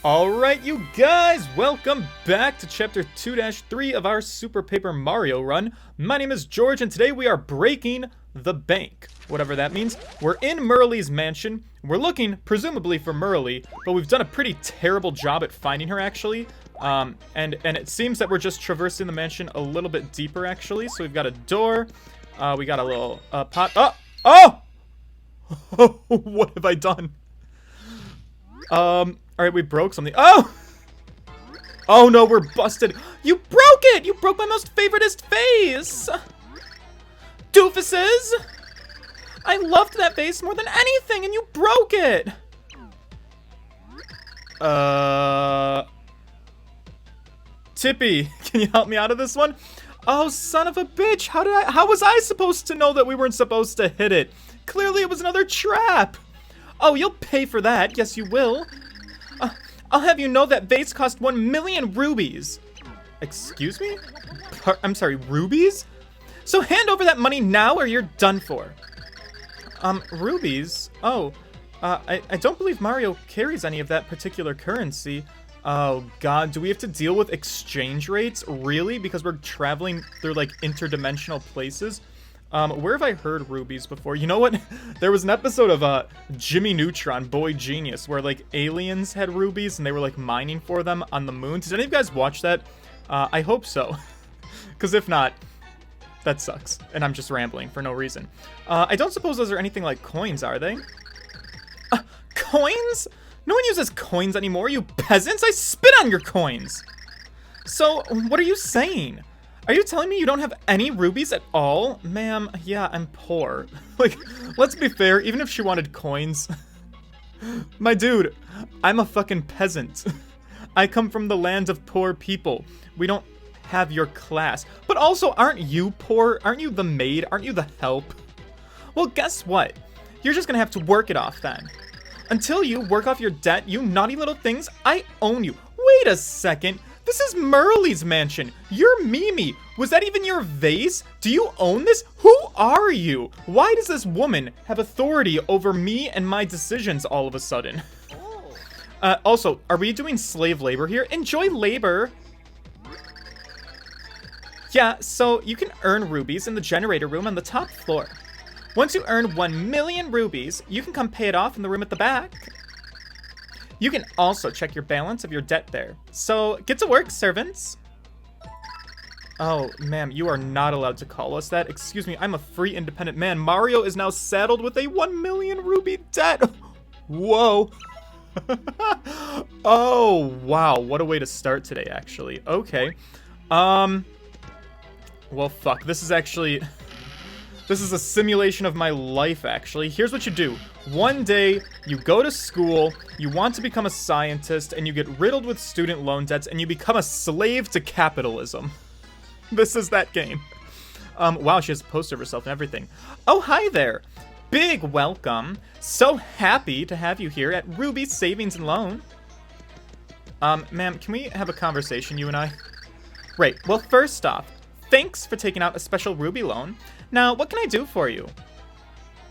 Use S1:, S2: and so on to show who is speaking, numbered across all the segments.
S1: Alright, you guys, welcome back to Chapter 2-3 of our Super Paper Mario run. My name is George, and today we are breaking the bank. Whatever that means. We're in Merle's mansion. We're looking, presumably, for Merle, but we've done a pretty terrible job at finding her, actually. And it seems that we're just traversing the mansion a little bit deeper, actually. So we've got a door. We got a little pot. Oh! What have I done? Alright, we broke something. Oh! Oh no, we're busted. You broke it! You broke my most favoritist vase! Doofuses! I loved that vase more than anything, and you broke it! Tippy, can you help me out of this one? Oh, son of a bitch, how was I supposed to know that we weren't supposed to hit it? Clearly it was another trap! Oh, you'll pay for that, yes you will. I'll have you know that vase cost 1,000,000 rubies. Excuse me? I'm sorry, rubies? So hand over that money now or you're done for. Rubies? Oh, I don't believe Mario carries any of that particular currency. Oh god, do we have to deal with exchange rates? Really? Because we're traveling through, like, interdimensional places? Where have I heard rubies before? You know what? There was an episode of, Jimmy Neutron, Boy Genius, where, like, aliens had rubies and they were, like, mining for them on the moon. Did any of you guys watch that? I hope so. Because if not, that sucks. And I'm just rambling for no reason. I don't suppose those are anything like coins, are they? Coins? No one uses coins anymore, you peasants! I spit on your coins! So, what are you saying? Are you telling me you don't have any rubies at all? Ma'am, yeah, I'm poor. Like, let's be fair, even if she wanted coins. My dude, I'm a fucking peasant. I come from the land of poor people. We don't have your class. But also, aren't you poor? Aren't you the maid? Aren't you the help? Well, guess what? You're just gonna have to work it off then. Until you work off your debt, you naughty little things, I own you. Wait a second. This is Merle's mansion. You're Mimi. Was that even your vase? Do you own this? Who are you? Why does this woman have authority over me and my decisions all of a sudden? Also, are we doing slave labor here? Enjoy labor. Yeah, so you can earn rubies in the generator room on the top floor. Once you earn 1,000,000 rubies, you can come pay it off in the room at the back. You can also check your balance of your debt there. So, get to work, servants. Oh, ma'am, you are not allowed to call us that. Excuse me, I'm a free, independent man. Mario is now saddled with a 1,000,000 rupee debt. Whoa. Oh, wow. What a way to start today, actually. Okay. Well, fuck. This is actually... This is a simulation of my life, actually. Here's what you do. One day, you go to school, you want to become a scientist, and you get riddled with student loan debts, and you become a slave to capitalism. This is that game. Wow, she has a poster of herself and everything. Oh, hi there. Big welcome. So happy to have you here at Ruby Savings and Loan. Ma'am, can we have a conversation, you and I? Right, well, first off, thanks for taking out a special Ruby loan. Now, what can I do for you?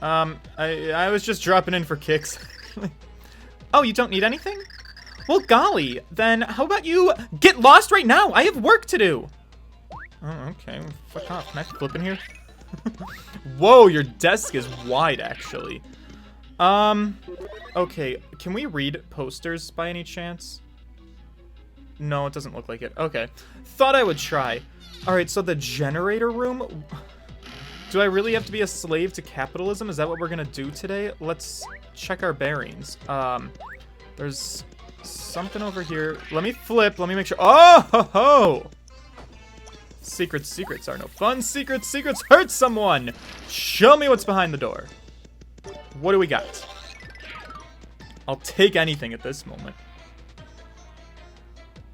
S1: I was just dropping in for kicks. Oh, you don't need anything? Well, golly, then how about you get lost right now? I have work to do. Oh, okay. Fuck off. Can I flip in here? Whoa, your desk is wide, actually. Okay. Can we read posters by any chance? No, it doesn't look like it. Okay. Thought I would try. Alright, so the generator room... Do I really have to be a slave to capitalism? Is that what we're gonna do today? Let's check our bearings. There's something over here. Let me flip. Let me make sure. Oh, ho, ho! Secrets are no fun. Secrets hurt someone! Show me what's behind the door. What do we got? I'll take anything at this moment.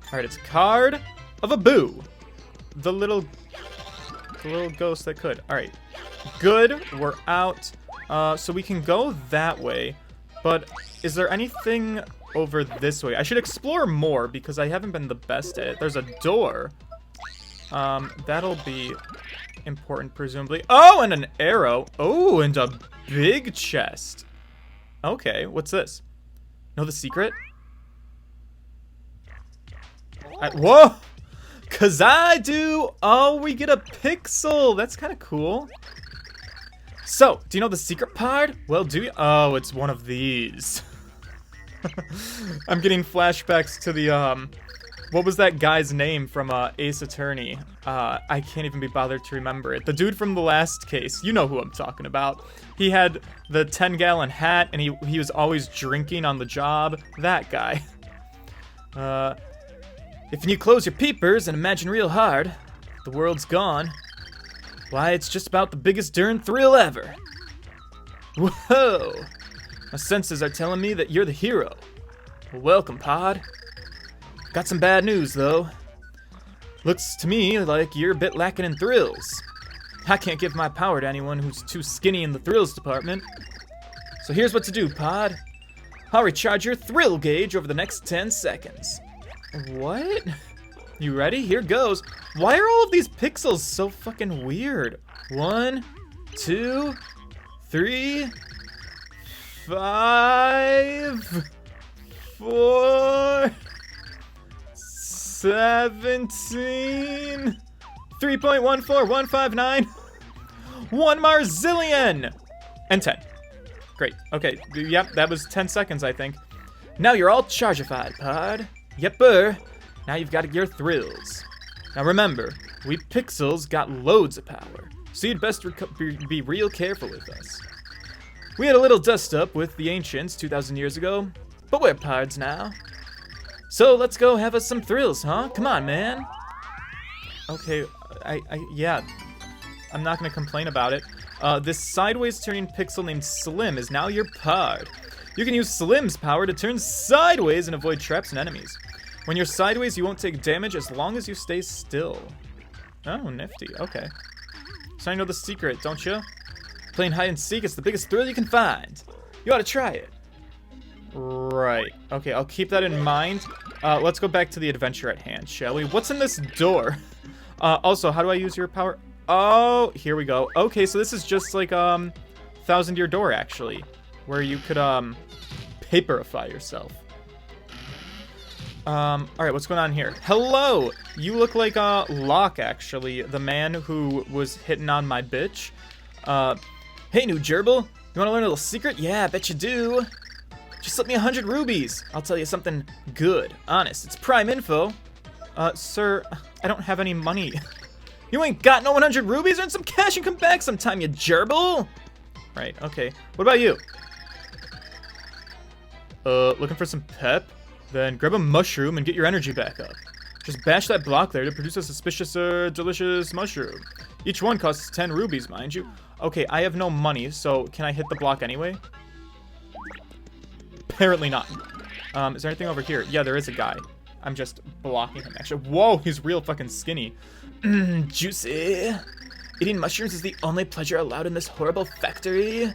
S1: Alright, it's a card of a boo. The little ghost that could. Alright. Good. We're out. So we can go that way. But is there anything over this way? I should explore more because I haven't been the best at it. There's a door. That'll be important, presumably. Oh, and an arrow. Oh, and a big chest. Okay, what's this? Know the secret? Whoa! 'Cause I do! Oh, we get a pixel! That's kind of cool. So, do you know the secret part? Well, do you? Oh, it's one of these. I'm getting flashbacks to the, what was that guy's name from, Ace Attorney? I can't even be bothered to remember it. The dude from the last case. You know who I'm talking about. He had the 10-gallon hat, and he was always drinking on the job. That guy. If you close your peepers and imagine real hard, the world's gone. Why, it's just about the biggest darn thrill ever. Whoa! My senses are telling me that you're the hero. Well, welcome, Pod. Got some bad news, though. Looks to me like you're a bit lacking in thrills. I can't give my power to anyone who's too skinny in the thrills department. So here's what to do, Pod. I'll recharge your thrill gauge over the next 10 seconds. What? You ready? Here goes. Why are all of these pixels so fucking weird? 1, 2, 3, 5, 4, 17, 3.14159, 1 Marzillion, and 10. Great. Okay. Yep, that was 10 seconds, I think. Now you're all chargified, Pod. Yepper. Now you've got your thrills. Now remember, we pixels got loads of power, so you'd best be real careful with us. We had a little dust-up with the ancients 2,000 years ago, but we're Pods now. So let's go have us some thrills, huh? Come on, man. Okay, yeah. I'm not gonna complain about it. This sideways turning pixel named Slim is now your Pod. You can use Slim's power to turn sideways and avoid traps and enemies. When you're sideways, you won't take damage as long as you stay still. Oh, nifty. Okay. So I know the secret, don't you? Playing hide and seek is the biggest thrill you can find. You ought to try it. Right. Okay, I'll keep that in mind. Let's go back to the adventure at hand, shall we? What's in this door? Also, how do I use your power? Oh, here we go. Okay, so this is just like, 1,000-year door, actually. Where you could, paperify yourself. Alright, what's going on here? Hello! You look like, Locke, actually. The man who was hitting on my bitch. Hey, new gerbil. You wanna learn a little secret? Yeah, I bet you do. Just slip me 100 rubies. I'll tell you something good. Honest, it's prime info. Sir, I don't have any money. You ain't got no 100 rubies? Earn some cash and come back sometime, you gerbil! Right, okay. What about you? Looking for some pep? Then grab a mushroom and get your energy back up. Just bash that block there to produce a suspicious, delicious mushroom. Each one costs 10 rubies, mind you. Okay, I have no money, so can I hit the block anyway? Apparently not. Is there anything over here? Yeah, there is a guy. I'm just blocking him, actually. Whoa, he's real fucking skinny. Juicy. Eating mushrooms is the only pleasure allowed in this horrible factory.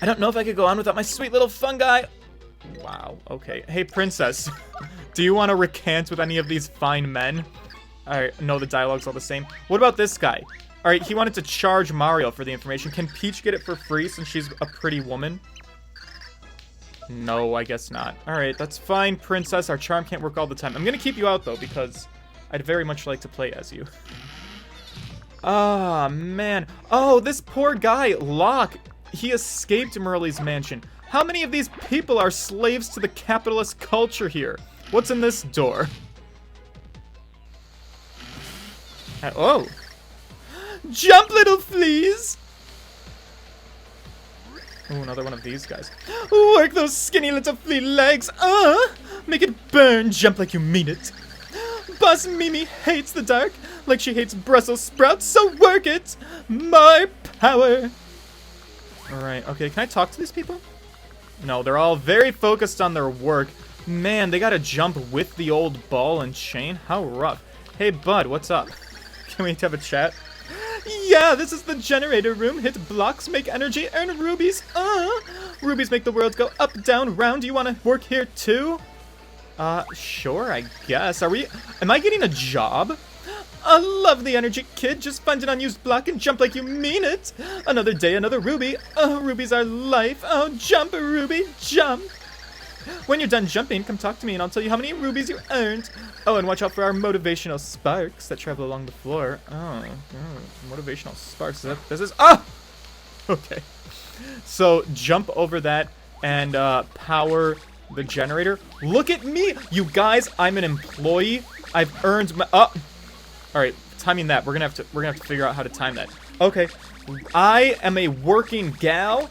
S1: I don't know if I could go on without my sweet little fungi. Wow, okay. Hey, princess. Do you want to recant with any of these fine men? Alright, no, the dialogue's all the same. What about this guy? Alright, he wanted to charge Mario for the information. Can Peach get it for free since she's a pretty woman? No, I guess not. Alright, that's fine, princess. Our charm can't work all the time. I'm gonna keep you out, though, because I'd very much like to play as you. Ah, man. Oh, this poor guy, Locke. He escaped Merle's mansion. How many of these people are slaves to the capitalist culture here? What's in this door? Oh. Jump, little fleas! Oh, another one of these guys. Work those skinny little flea legs. Make it burn. Jump like you mean it. Boss Mimi hates the dark like she hates Brussels sprouts, so work it. My power. Alright, okay, can I talk to these people? No, they're all very focused on their work. Man, they gotta jump with the old ball and chain. How rough. Hey, bud, what's up? Can we have a chat? Yeah, this is the generator room. Hit blocks, make energy, earn rubies. Rubies make the world go up, down, round. Do you want to work here too? Sure, I guess. Am I getting a job? I love the energy, kid. Just find an unused block and jump like you mean it. Another day, another ruby. Oh, rubies are life. Oh, jump, Ruby, jump. When you're done jumping, come talk to me and I'll tell you how many rubies you earned. Oh, and watch out for our motivational sparks that travel along the floor. Oh, motivational sparks. This is... Oh! Okay. So, jump over that and power the generator. Look at me! You guys, I'm an employee. I've earned my... Oh! Alright, timing that. We're gonna have to figure out how to time that. Okay. I am a working gal.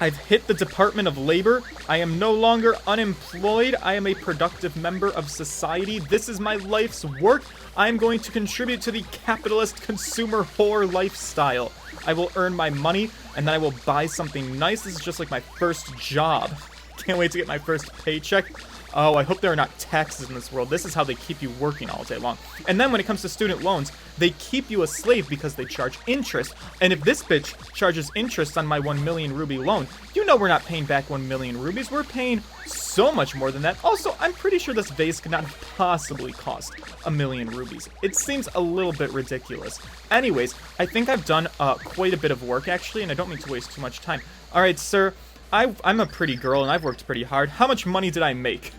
S1: I've hit the Department of Labor. I am no longer unemployed. I am a productive member of society. This is my life's work. I am going to contribute to the capitalist consumer whore lifestyle. I will earn my money, and then I will buy something nice. This is just like my first job. Can't wait to get my first paycheck. Oh, I hope there are not taxes in this world. This is how they keep you working all day long. And then when it comes to student loans, they keep you a slave because they charge interest. And if this bitch charges interest on my 1 million ruby loan, you know we're not paying back 1 million rubies. We're paying so much more than that. Also, I'm pretty sure this vase could not possibly cost 1 million rubies. It seems a little bit ridiculous. Anyways, I think I've done quite a bit of work, actually, and I don't mean to waste too much time. All right, sir. I'm a pretty girl, and I've worked pretty hard. How much money did I make?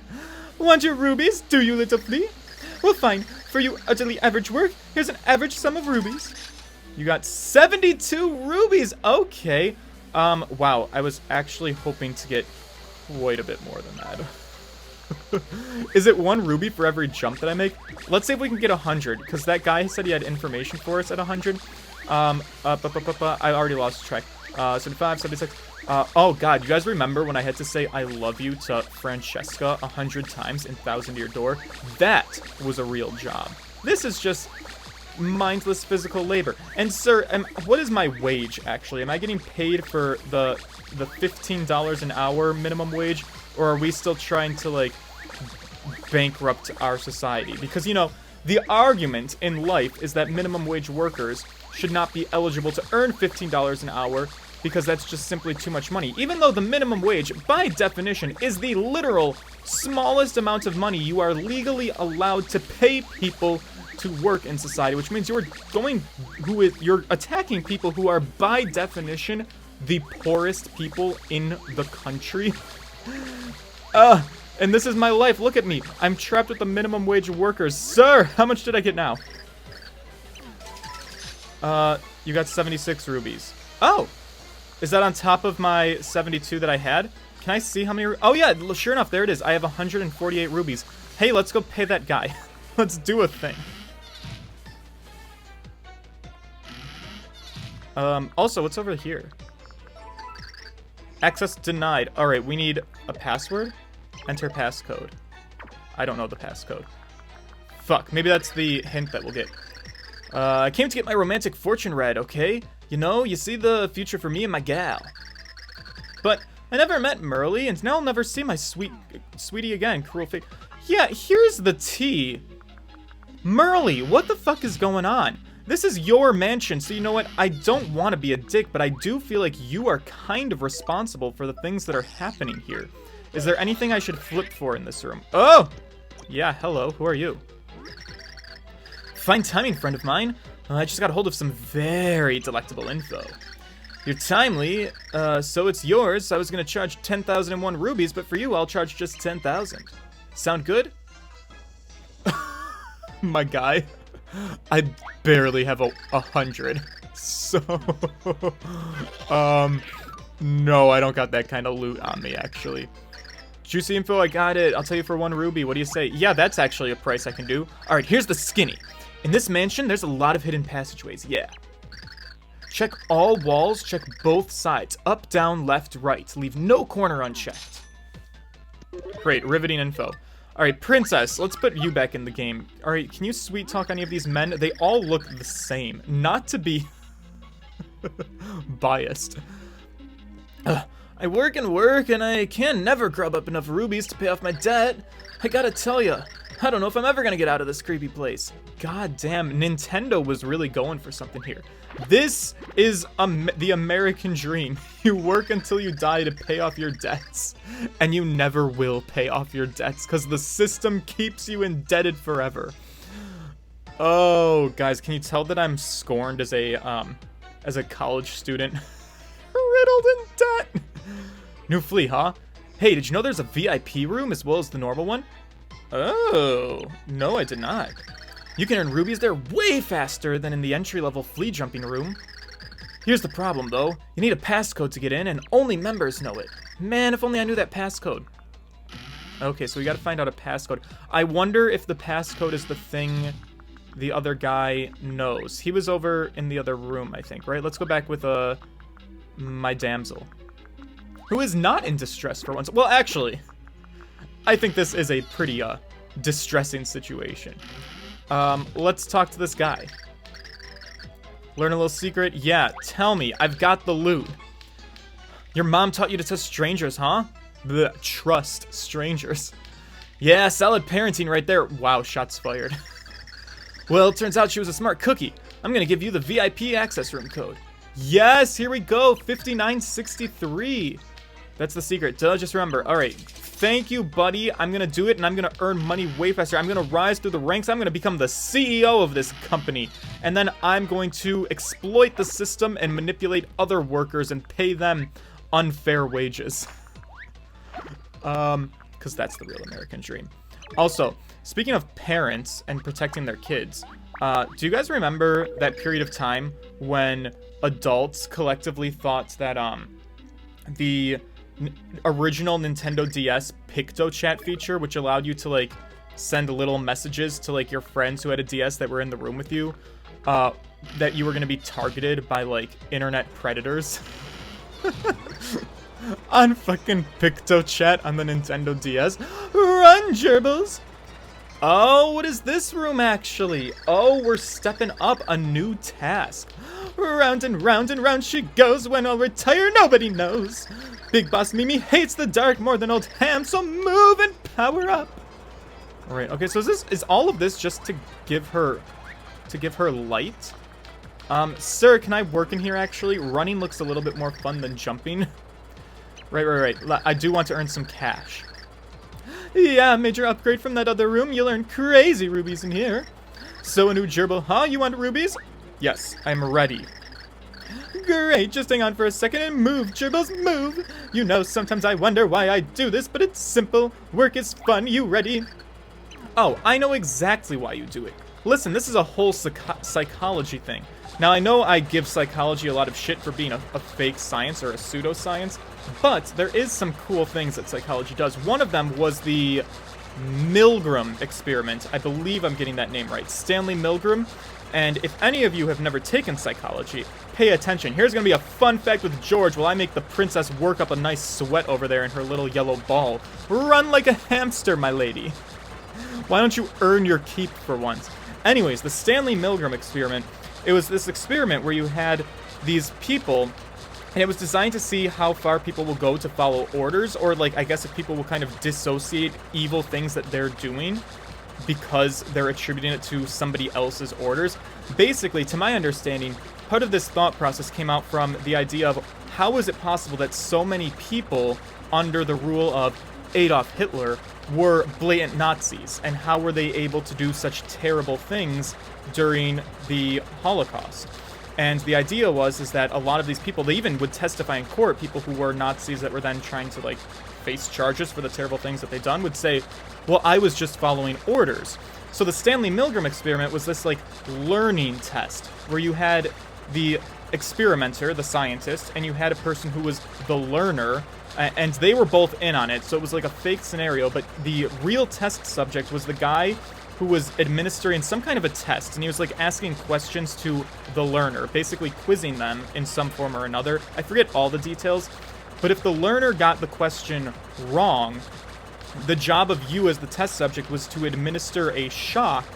S1: Want your rubies, do you, little flea? Well, fine. For you utterly average work, here's an average sum of rubies. You got 72 rubies. Okay. Wow. I was actually hoping to get quite a bit more than that. Is it 1 ruby for every jump that I make? Let's see if we can get 100, because that guy said he had information for us at 100. I already lost track. 75, 76. Oh god, you guys remember when I had to say I love you to Francesca 100 times in Thousand Year Door? That was a real job. This is just mindless physical labor. And sir, what is my wage actually? Am I getting paid for the $15 an hour minimum wage, or are we still trying to like bankrupt our society? Because you know, the argument in life is that minimum wage workers should not be eligible to earn $15 an hour because that's just simply too much money. Even though the minimum wage, by definition, is the literal smallest amount of money you are legally allowed to pay people to work in society, which means you're attacking people who are, by definition, the poorest people in the country. And this is my life. Look at me. I'm trapped with the minimum wage workers. Sir, how much did I get now? You got 76 rubies. Oh! Is that on top of my 72 that I had? Can I see how many... Oh, yeah, sure enough, there it is. I have 148 rubies. Hey, let's go pay that guy. Let's do a thing. Also, what's over here? Access denied. All right, we need a password. Enter passcode. I don't know the passcode. Fuck, maybe that's the hint that we'll get. I came to get my romantic fortune read, okay? You know, you see the future for me and my gal. But I never met Merle, and now I'll never see my sweetie again. Cruel fate. Yeah, here's the tea. Merle, what the fuck is going on? This is your mansion, so you know what? I don't want to be a dick, but I do feel like you are kind of responsible for the things that are happening here. Is there anything I should flip for in this room? Oh! Yeah, hello. Who are you? Fine timing, friend of mine. I just got a hold of some very delectable info. You're timely, so it's yours. I was gonna charge 10,001 rubies, but for you, I'll charge just 10,000. Sound good? My guy, I barely have 100. So, no, I don't got that kind of loot on me, actually. Juicy info, I got it. I'll tell you for 1 ruby. What do you say? Yeah, that's actually a price I can do. All right, here's the skinny. In this mansion, there's a lot of hidden passageways, yeah. Check all walls, check both sides. Up, down, left, right. Leave no corner unchecked. Great, riveting info. Alright, princess, let's put you back in the game. Alright, can you sweet talk any of these men? They all look the same. Not to be biased. I work and work, and I can never grub up enough rubies to pay off my debt. I gotta tell ya, I don't know if I'm ever gonna get out of this creepy place. God damn, Nintendo was really going for something here. This is the American dream. You work until you die to pay off your debts. And you never will pay off your debts because the system keeps you indebted forever. Oh, guys, can you tell that I'm scorned as a college student? Riddled in debt. New flea, huh? Hey, did you know there's a VIP room as well as the normal one? Oh, no I did not. You can earn rubies there way faster than in the entry-level flea jumping room. Here's the problem though, you need a passcode to get in and only members know it. Man, if only I knew that passcode. Okay, so we gotta find out a passcode. I wonder if the passcode is the thing the other guy knows. He was over in the other room, I think, right? Let's go back with my damsel, who is not in distress for once. Well, actually, I think this is a pretty distressing situation. Let's talk to this guy. Learn a little secret? Yeah, tell me. I've got the loot. Your mom taught you to trust strangers, huh? Blech, trust strangers. Yeah, solid parenting right there. Wow, shots fired. Well, it turns out she was a smart cookie. I'm gonna give you the VIP access room code. Yes, here we go. 5963. That's the secret. Duh, just remember. All right. Thank you, buddy. I'm gonna do it, and I'm gonna earn money way faster. I'm gonna rise through the ranks. I'm gonna become the CEO of this company. And then I'm going to exploit the system and manipulate other workers and pay them unfair wages. Because that's the real American dream. Also, speaking of parents and protecting their kids, do you guys remember that period of time when adults collectively thought that, the original Nintendo DS Picto Chat feature, which allowed you to, like, send little messages to, like, your friends who had a DS that were in the room with you, that you were going to be targeted by, like, internet predators? On fucking Picto Chat on the Nintendo DS. Run, gerbils! Oh, what is this room, actually? Oh, we're stepping up a new task. Round and round she goes. When I'll retire, nobody knows. Big Boss Mimi hates the dark more than old Ham, so move and power up. All right, okay, so is all of this just to give her light? Sir, can I work in here, actually? Running looks a little bit more fun than jumping. Right. I do want to earn some cash. Yeah, major upgrade from that other room. You'll earn crazy rubies in here. So a new gerbil, huh? You want rubies? Yes, I'm ready. Great, just hang on for a second and move, gerbils, move. You know, sometimes I wonder why I do this, but it's simple. Work is fun. You ready? Oh, I know exactly why you do it. Listen, this is a whole psychology thing. Now, I know I give psychology a lot of shit for being a fake science or a pseudoscience, but there is some cool things that psychology does. One of them was the Milgram experiment. I believe I'm getting that name right. Stanley Milgram. And if any of you have never taken psychology, pay attention. Here's going to be a fun fact with George while I make the princess work up a nice sweat over there in her little yellow ball. Run like a hamster, my lady. Why don't you earn your keep for once? Anyways, the Stanley Milgram experiment, it was this experiment where you had these people, and it was designed to see how far people will go to follow orders, or, like, I guess if people will kind of dissociate evil things that they're doing because they're attributing it to somebody else's orders. Basically, to my understanding, part of this thought process came out from the idea of how is it possible that so many people under the rule of Adolf Hitler were blatant Nazis, and how were they able to do such terrible things during the Holocaust? And the idea is that a lot of these people, they even would testify in court, people who were Nazis that were then trying to, like, face charges for the terrible things that they'd done, would say, well, I was just following orders. So the Stanley Milgram experiment was this, like, learning test, where you had the experimenter, the scientist, and you had a person who was the learner, and they were both in on it, so it was like a fake scenario, but the real test subject was the guy who was administering some kind of a test, and he was, like, asking questions to the learner, basically quizzing them in some form or another. I forget all the details, but if the learner got the question wrong, the job of you as the test subject was to administer a shock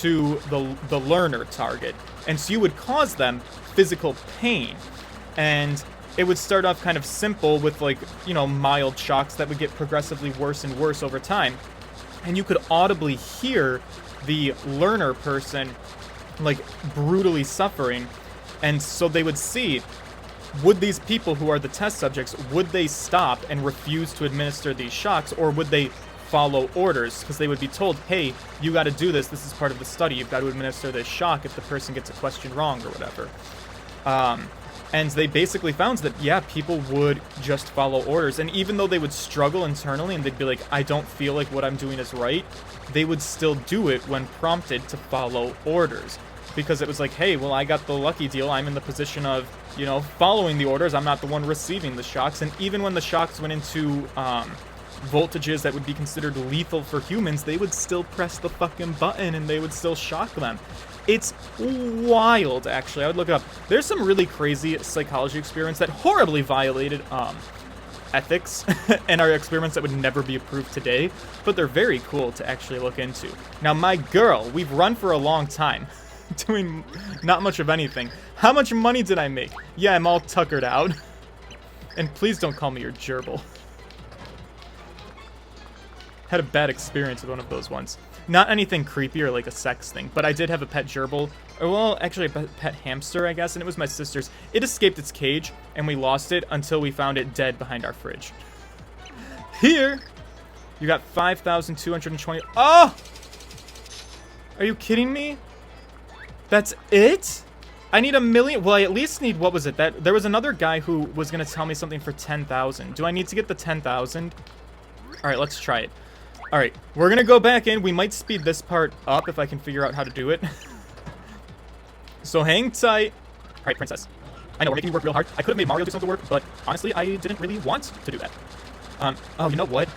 S1: to the learner target, and so you would cause them physical pain, and it would start off kind of simple with, like, you know, mild shocks that would get progressively worse and worse over time. And you could audibly hear the learner person, like, brutally suffering. And so they would see, would these people who are the test subjects, would they stop and refuse to administer these shocks, or would they follow orders? Because they would be told, hey, you got to do this. This is part of the study. You've got to administer this shock if the person gets a question wrong or whatever. And they basically found that, yeah, people would just follow orders. And even though they would struggle internally and they'd be like, I don't feel like what I'm doing is right, they would still do it when prompted to follow orders. Because it was like, hey, well, I got the lucky deal. I'm in the position of, you know, following the orders. I'm not the one receiving the shocks. And even when the shocks went into voltages that would be considered lethal for humans, they would still press the fucking button and they would still shock them. It's wild, actually. I would look it up. There's some really crazy psychology experiments that horribly violated ethics and are experiments that would never be approved today, but they're very cool to actually look into. Now, my girl, we've run for a long time, doing not much of anything. How much money did I make? Yeah, I'm all tuckered out. And please don't call me your gerbil. Had a bad experience with one of those once. Not anything creepy or like a sex thing, but I did have a pet gerbil. Or, well, actually a pet hamster, I guess, and it was my sister's. It escaped its cage, and we lost it until we found it dead behind our fridge. Here, you got 5,220. Oh! Are you kidding me? That's it? I need 1 million. Well, I at least need, what was it? There was another guy who was going to tell me something for 10,000. Do I need to get the 10,000? All right, let's try it. All right, we're going to go back in. We might speed this part up if I can figure out how to do it. So hang tight. All right, princess. I know we're making you work real hard. I could have made Mario do some of the work, but honestly, I didn't really want to do that. Oh, you know what?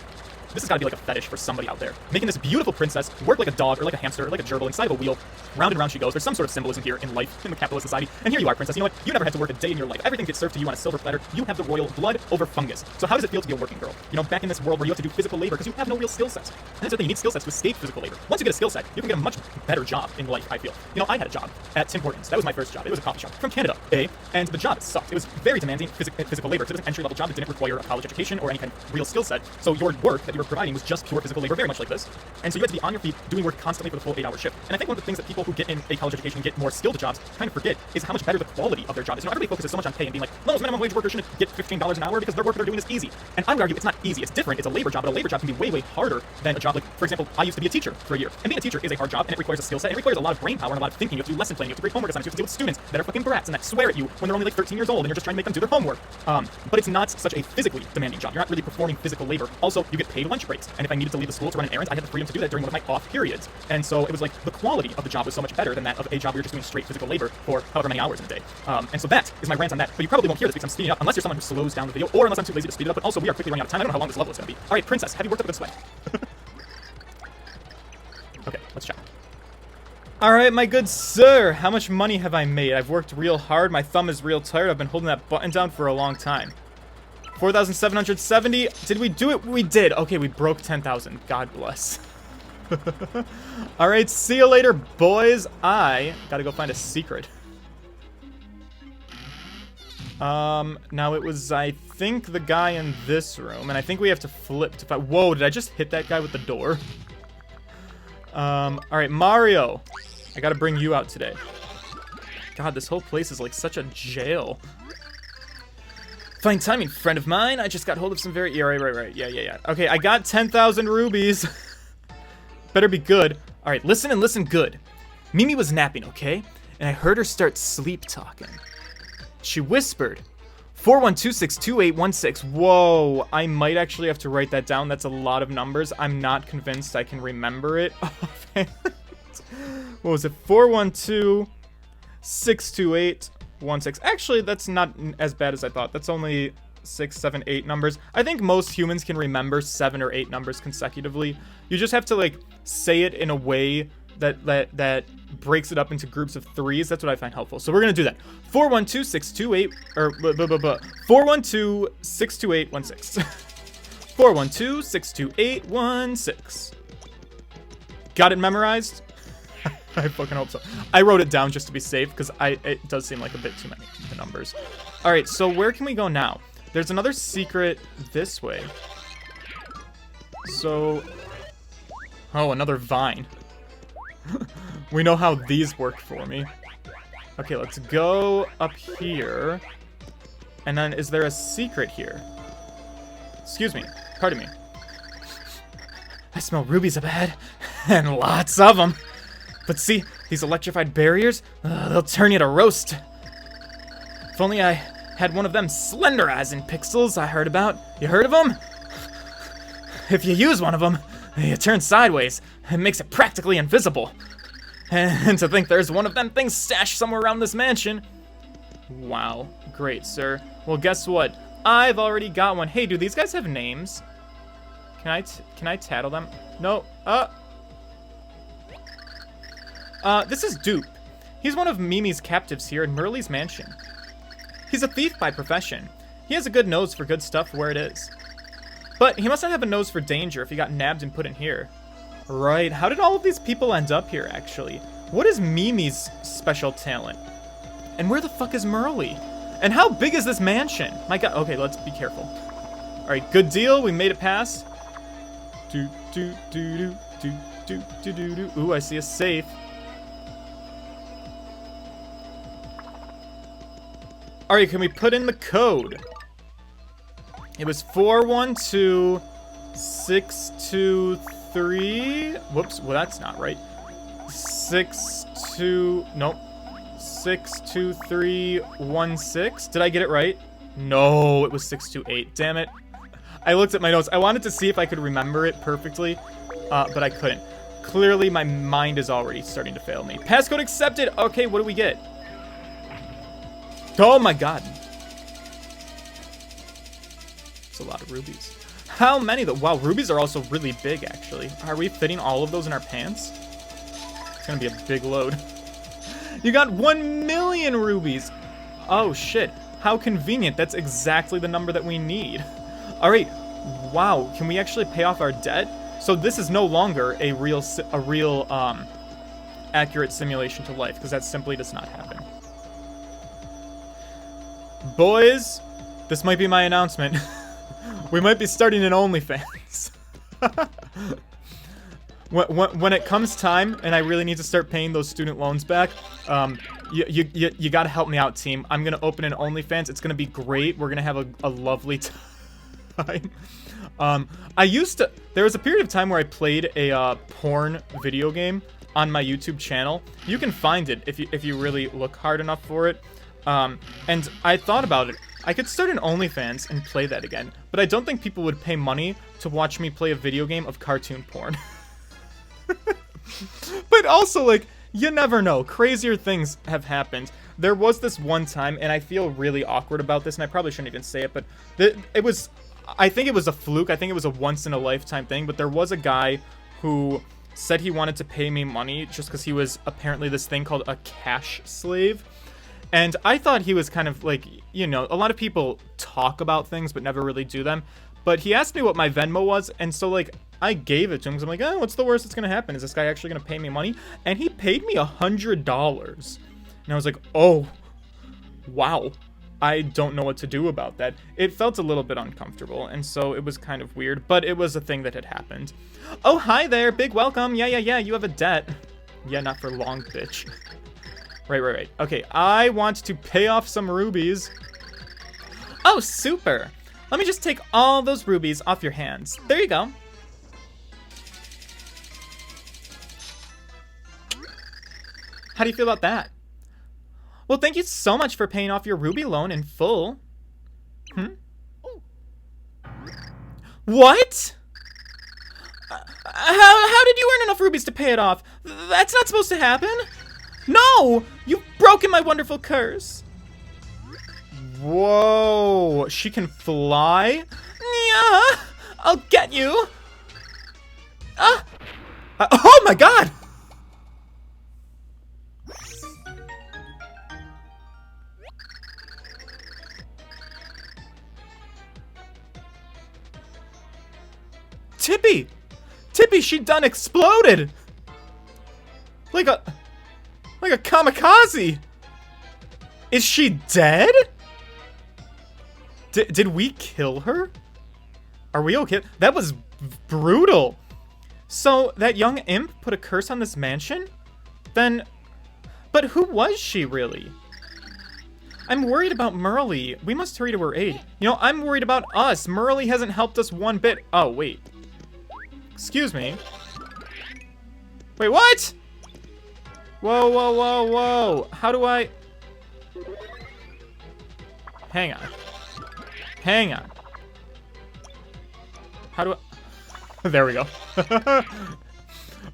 S1: This has got to be like a fetish for somebody out there. Making this beautiful princess work like a dog or like a hamster or like a gerbil inside of a wheel. Round and round she goes. There's some sort of symbolism here in life, in the capitalist society. And here you are, princess. You know what? You never had to work a day in your life. Everything gets served to you on a silver platter. You have the royal blood over fungus. So how does it feel to be a working girl? You know, back in this world where you have to do physical labor because you have no real skill sets. And that's the thing. You need skill sets to escape physical labor. Once you get a skill set, you can get a much better job in life, I feel. You know, I had a job at Tim Hortons. That was my first job. It was a coffee shop from Canada, and the job sucked. It was very demanding physical labor. It was an entry-level job that didn't require a college education or any kind of real skill set. So your work that you were providing was just pure physical labor, very much like this. And so you had to be on your feet doing work constantly for the full 8-hour shift. And I think one of the things that people who get in a college education and get more skilled jobs kind of forget is how much better the quality of their job is. You know, everybody focuses so much on pay and being like, well, those minimum wage workers shouldn't get $15 an hour because their work they're doing is easy. And I would argue it's not easy. It's different. It's a labor job, but a labor job can be way, way harder than a job like, for example, I used to be a teacher for a year. And being a teacher is a hard job, and it requires a skill set. It requires a lot of brain power and a lot of thinking. You have to do lesson planning. You have to grade homework assignments. You have to deal with students that are fucking brats and that swear at you when they're only like 13 years old and you're just trying to make them do their homework. But it's not such a physically demanding job. You're not really performing physical labor. Also, you get paid lunch breaks. And if I needed to leave the school to run an errand, I had the freedom to do that during one of my off periods. And so it was like the quality of the job was so much better than that of a job where you're just doing straight physical labor for however many hours in a day. And so that is my rant on that. But you probably won't hear this because I'm speeding up, unless you're someone who slows down the video, or unless I'm too lazy to speed it up. But also, we are quickly running out of time. I don't know how long this level is going to be. All right, princess, have you worked up a good sweat? Okay, let's check. All right, my good sir, how much money have I made? I've worked real hard. My thumb is real tired. I've been holding that button down for a long time. 4,770. Did we do it? We did. Okay, we broke 10,000. God bless. All right, see you later, boys. I gotta go find a secret. Now it was, I think, the guy in this room, and I think we have to flip to find. Whoa, did I just hit that guy with the door? All right, Mario, I gotta bring you out today. God, this whole place is like such a jail. Fine timing, friend of mine. I just got hold of some very... Yeah, right. Yeah. Okay, I got 10,000 rubies. Better be good. All right, listen and listen good. Mimi was napping, okay? And I heard her start sleep talking. She whispered, 412-628-16. Whoa, I might actually have to write that down. That's a lot of numbers. I'm not convinced I can remember it. What was it? 412-628-16. Actually, that's not as bad as I thought. That's only 6, 7, 8 numbers. I think most humans can remember 7 or 8 numbers consecutively. You just have to like say it in a way that breaks it up into groups of 3s. That's what I find helpful. So we're gonna do that. 412-628 or 412-628-16. 412-628-16. Got it memorized? I fucking hope so. I wrote it down just to be safe because it does seem like a bit too many numbers. All right, so where can we go now? There's another secret this way. So, oh, another vine. We know how these work for me. Okay, let's go up here. And then, is there a secret here? Excuse me. Pardon me. I smell rubies up ahead. And lots of them. But see, these electrified barriers, they'll turn you to roast. If only I had one of them slender eyes and pixels I heard about. You heard of them? If you use one of them, it turns sideways and makes it practically invisible. And to think there's one of them things stashed somewhere around this mansion. Wow, great, sir. Well, guess what? I've already got one. Hey, do these guys have names? Can I tattle them? No. This is Dupe. He's one of Mimi's captives here in Merle's mansion. He's a thief by profession. He has a good nose for good stuff where it is. But he must not have a nose for danger if he got nabbed and put in here. Right, how did all of these people end up here, actually? What is Mimi's special talent? And where the fuck is Merle? And how big is this mansion? My god, okay, let's be careful. Alright, good deal, we made it past. Ooh, I see a safe. Alright, can we put in the code? It was 412623. Whoops, well that's not right. 62316. Did I get it right? No, it was 628. Damn it. I looked at my notes. I wanted to see if I could remember it perfectly, but I couldn't. Clearly, my mind is already starting to fail me. Passcode accepted. Okay, what do we get? Oh my god. It's a lot of rubies. How many though? Wow, rubies are also really big, actually. Are we fitting all of those in our pants? It's gonna be a big load. You got 1 million rubies. Oh shit. How convenient. That's exactly the number that we need. Alright. Wow. Can we actually pay off our debt? So this is no longer a real accurate simulation to life, because that simply does not happen. Boys, this might be my announcement. We might be starting an OnlyFans. When it comes time and I really need to start paying those student loans back, you gotta help me out, team. I'm gonna open an OnlyFans. It's gonna be great. We're gonna have a lovely time. There was a period of time where I played a porn video game on my YouTube channel. You can find it if you really look hard enough for it. And I thought about it. I could start an OnlyFans and play that again, but I don't think people would pay money to watch me play a video game of cartoon porn. But also, like, you never know. Crazier things have happened. There was this one time, and I feel really awkward about this, and I probably shouldn't even say it, but I think it was a fluke. I think it was a once-in-a-lifetime thing, but there was a guy who said he wanted to pay me money just because he was apparently this thing called a cash slave. And I thought he was kind of like, you know, a lot of people talk about things but never really do them. But he asked me what my Venmo was, and so, like, I gave it to him because I'm like, oh, what's the worst that's going to happen? Is this guy actually going to pay me money? And he paid me $100. And I was like, oh, wow. I don't know what to do about that. It felt a little bit uncomfortable, and so it was kind of weird, but it was a thing that had happened. Oh, hi there. Big welcome. Yeah, you have a debt. Yeah, not for long, bitch. Right. Okay, I want to pay off some rubies. Oh, super. Let me just take all those rubies off your hands. There you go. How do you feel about that? Well, thank you so much for paying off your ruby loan in full. What? How did you earn enough rubies to pay it off? That's not supposed to happen. No! You've broken my wonderful curse. Whoa. She can fly? Yeah. I'll get you. Oh my god! Tippy! Tippy, she done exploded! Like a kamikaze! Is she dead? Did we kill her? Are we okay? That was brutal. So, that young imp put a curse on this mansion? Then... But who was she, really? I'm worried about Merle. We must hurry to her aid. You know, I'm worried about us. Merle hasn't helped us one bit. Oh, wait. Excuse me. Wait, what? Whoa. How do I... Hang on. Hang on. How do I... There we go.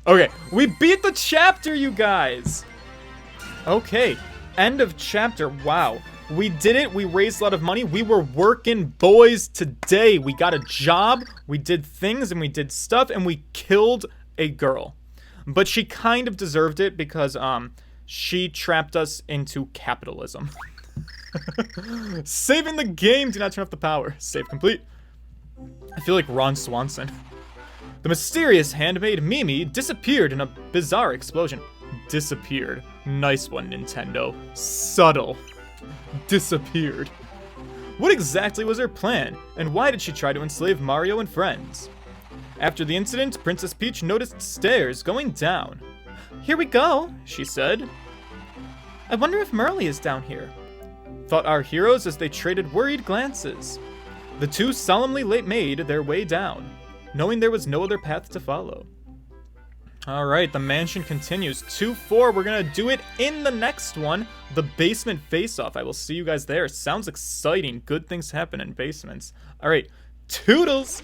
S1: Okay, we beat the chapter, you guys! Okay, end of chapter. Wow. We did it. We raised a lot of money. We were working boys today. We got a job. We did things and we did stuff and we killed a girl. But she kind of deserved it because she trapped us into capitalism. Saving the game. Do not turn off the power. Save complete. I feel like Ron Swanson. The mysterious handmaid Mimi disappeared in a bizarre explosion. Disappeared. Nice one, Nintendo. Subtle. Disappeared. What exactly was her plan, and why did she try to enslave Mario and friends? After the incident, Princess Peach noticed stairs going down. Here we go, she said. I wonder if Merly is down here, thought our heroes as they traded worried glances. The two solemnly made their way down, knowing there was no other path to follow. Alright, the mansion continues. 2-4, we're gonna do it in the next one. The basement face-off. I will see you guys there. Sounds exciting. Good things happen in basements. Alright, toodles!